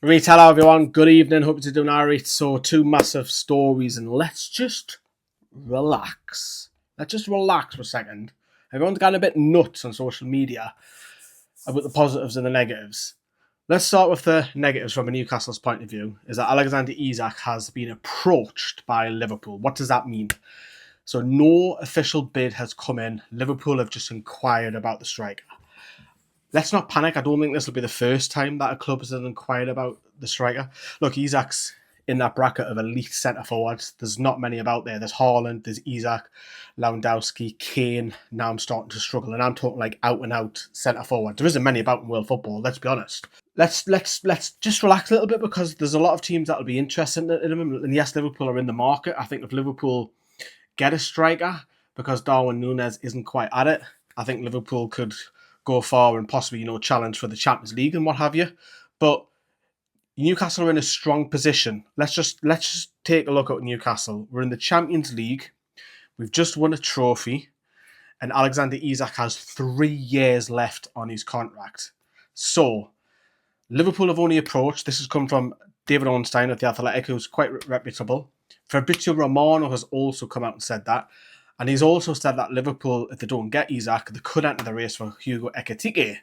Right, hello everyone, good evening, hope you're doing alright. So, two massive stories, and let's just relax. Let's just relax for a second. Everyone's gotten a bit nuts on social media about the positives and the negatives. Let's start with the negatives from a Newcastle's point of view, is that Alexander Isak has been approached by Liverpool. What does that mean? So, no official bid has come in. Liverpool have just inquired about the striker. Let's not panic. I don't think this will be the first time that a club has inquired about the striker. Look, Isak's in that bracket of elite centre forwards. There's not many about there. There's Haaland, there's Isak, Lewandowski, Kane. Now I'm starting to struggle, and I'm talking like out and out centre forward. There isn't many about in world football. Let's be honest. Let's just relax a little bit because there's a lot of teams that will be interested in him. And yes, Liverpool are in the market. I think if Liverpool get a striker because Darwin Núñez isn't quite at it, I think Liverpool could go far and possibly, challenge for the Champions League and what have you. But Newcastle are in a strong position. Let's just take a look at Newcastle. We're in the Champions League. We've just won a trophy, and Alexander Isak has 3 years left on his contract. So Liverpool have only approached. This has come from David Ornstein at The Athletic, who's quite reputable. Fabrizio Romano has also come out and said that. And he's also said that Liverpool, if they don't get Isak, they could enter the race for Hugo Ekitike,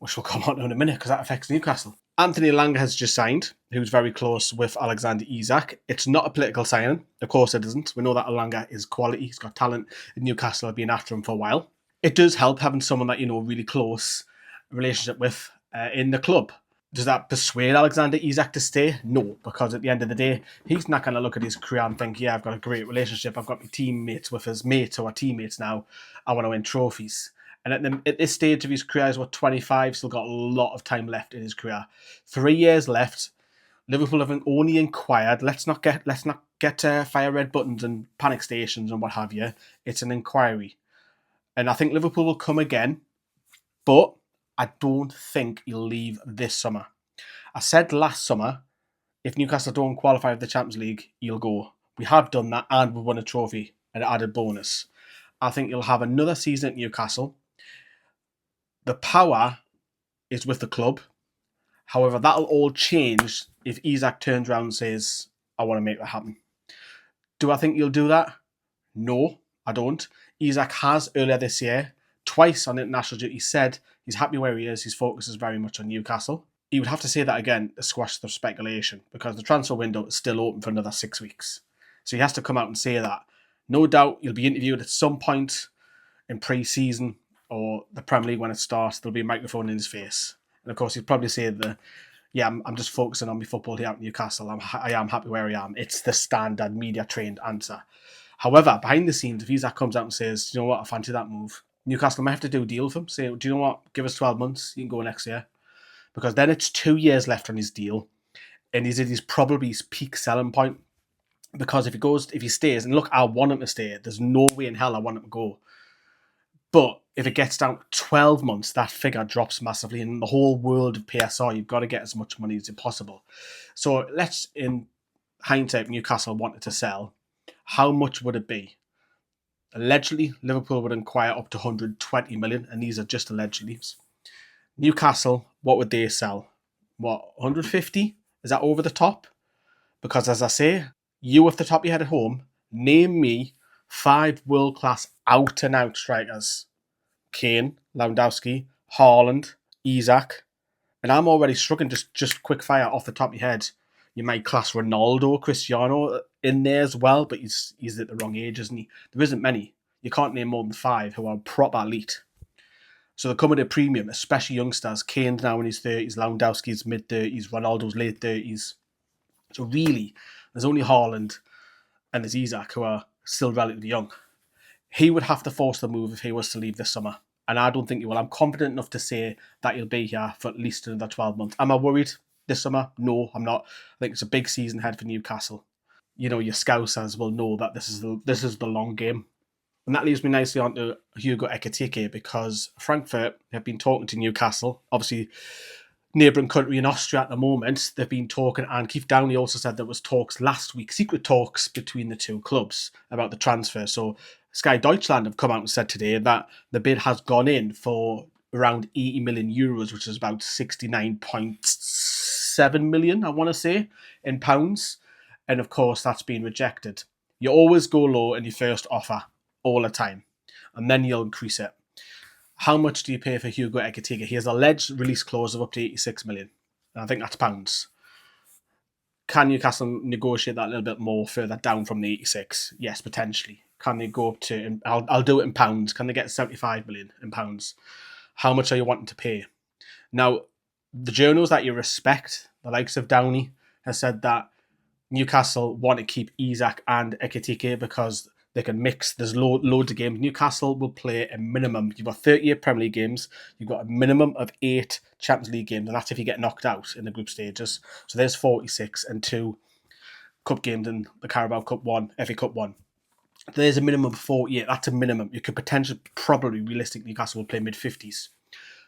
which we'll come on to in a minute because that affects Newcastle. Anthony Elanga has just signed, who's very close with Alexander Isak. It's not a political signing. Of course it isn't. We know that Elanga is quality. He's got talent. And Newcastle have been after him for a while. It does help having someone that, really close relationship with in the club. Does that persuade Alexander Isak to stay? No, because at the end of the day, he's not going to look at his career and think, yeah, I've got a great relationship. I've got my teammates with his mates or teammates now. I want to win trophies. And at this stage of his career, he's 25, still got a lot of time left in his career. 3 years left. Liverpool have only inquired. Let's not get fire red buttons and panic stations and what have you. It's an inquiry. And I think Liverpool will come again, but I don't think he'll leave this summer. I said last summer, if Newcastle don't qualify for the Champions League, he'll go. We have done that and we won a trophy, an added bonus. I think he'll have another season at Newcastle. The power is with the club. However, that'll all change if Isak turns around and says, I want to make that happen. Do I think he'll do that? No, I don't. Isak has earlier this year, twice on international duty, said he's happy where he is. His focus is very much on Newcastle. He would have to say that again to squash the speculation because the transfer window is still open for another 6 weeks. So he has to come out and say that. No doubt he'll be interviewed at some point in pre-season or the Premier League when it starts. There'll be a microphone in his face. And of course, he'll probably say I'm just focusing on my football here at Newcastle. I am happy where I am. It's the standard media-trained answer. However, behind the scenes, if Isak comes out and says, do you know what, I fancy that move, Newcastle might have to do a deal with him. Say, do you know what, give us 12 months, you can go next year. Because then it's 2 years left on his deal. And he's at his probably his peak selling point. Because if he stays, and look, I want him to stay. There's no way in hell I want him to go. But if it gets down to 12 months, that figure drops massively. In the whole world of PSR, you've got to get as much money as possible. So let's, in hindsight, Newcastle wanted to sell. How much would it be? Allegedly, Liverpool would inquire up to 120 million, and these are just allegedly. Newcastle, what would they sell? 150? Is that over the top? Because as I say, you off the top of your head at home, name me 5 world-class out-and-out strikers. Kane, Lewandowski, Haaland, Isak. And I'm already struggling, just quick fire off the top of your head. You might class Ronaldo, Cristiano in there as well, but he's at the wrong age, isn't he? There isn't many. You can't name more than 5 who are proper elite. So they're coming at a premium, especially youngsters. Kane's now in his 30s, Lewandowski's mid-30s, Ronaldo's late 30s. So really, there's only Haaland and there's Isak who are still relatively young. He would have to force the move if he was to leave this summer. And I don't think he will. I'm confident enough to say that he'll be here for at least another 12 months. Am I worried this summer? No, I'm not. I think it's a big season ahead for Newcastle. Your Scousers will know that this is the long game. And that leads me nicely on to Hugo Ekitike because Frankfurt have been talking to Newcastle. Obviously, neighbouring country in Austria at the moment, they've been talking, and Keith Downey also said there was talks last week, secret talks between the two clubs about the transfer. So Sky Deutschland have come out and said today that the bid has gone in for around 80 million euros, which is about 69.6 7 million, I want to say, in pounds. And of course, that's been rejected. You always go low in your first offer all the time, and then you'll increase it. How much do you pay for Hugo Ekitike? He has an alleged release clause of up to 86 million. And I think that's pounds. Can Newcastle negotiate that a little bit more further down from the 86? Yes, potentially. Can they go up to, I'll do it in pounds, can they get 75 million in pounds? How much are you wanting to pay? Now, the journals that you respect, the likes of Downey, has said that Newcastle want to keep Isak and Ekitike because they can mix. There's loads of games. Newcastle will play a minimum. You've got 38 Premier League games. You've got a minimum of 8 Champions League games, and that's if you get knocked out in the group stages. So there's 46 and 2 cup games in the Carabao Cup 1, FA Cup 1. There's a minimum of 48. That's a minimum. You could potentially, probably, realistically, Newcastle will play mid-50s.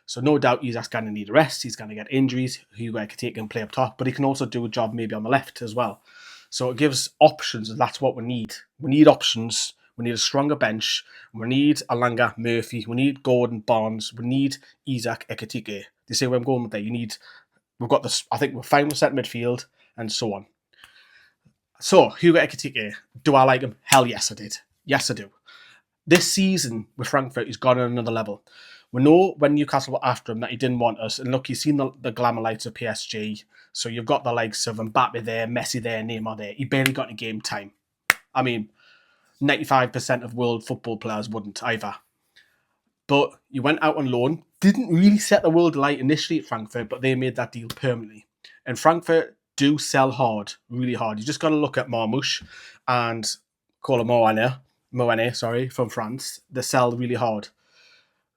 So no doubt Isak's going to need a rest. He's going to get injuries. Hugo Ekitike can play up top, but he can also do a job maybe on the left as well. So it gives options, and that's what we need. We need options. We need a stronger bench. We need Alanga, Murphy. We need Gordon, Barnes. We need Isak, Ekitike. Do you see where I'm going with that? We've got this. I think we're fine with set midfield and so on. So Hugo Ekitike, do I like him? Hell yes, I did. Yes, I do. This season with Frankfurt, he's gone on another level. We know when Newcastle were after him that he didn't want us. And look, you've seen the glamour lights of PSG. So you've got the likes of Mbappe there, Messi there, Neymar there. He barely got any game time. I mean, 95% of world football players wouldn't either. But you went out on loan. Didn't really set the world alight initially at Frankfurt, but they made that deal permanently. And Frankfurt do sell hard, really hard. You just got to look at Marmouche and call him Moane, from France. They sell really hard.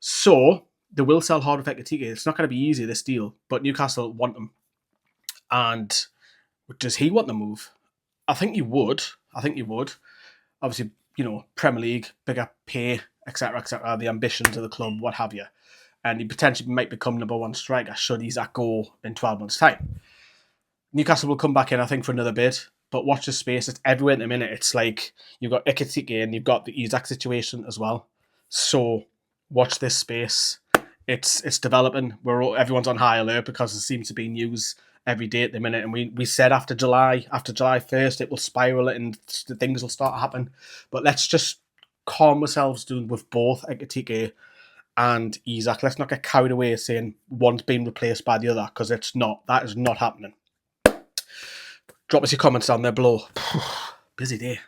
So they will sell hard with Ekitike. It's not going to be easy, this deal, but Newcastle want him. And does he want the move? I think he would. Obviously, Premier League, bigger pay, etc., the ambitions of the club, what have you. And he potentially might become number one striker should Isak go in 12 months' time. Newcastle will come back in, I think, for another bid. But watch the space. It's everywhere in a minute. It's like you've got Ekitike and you've got the Isak situation as well. So watch this space. It's developing. Everyone's on high alert because there seems to be news every day at the minute. And we said after July 1st, it will spiral and things will start to happen. But let's just calm ourselves down with both Ekitike and Isak. Let's not get carried away saying one's being replaced by the other, because it's not. That is not happening. Drop us your comments down there below. Busy day.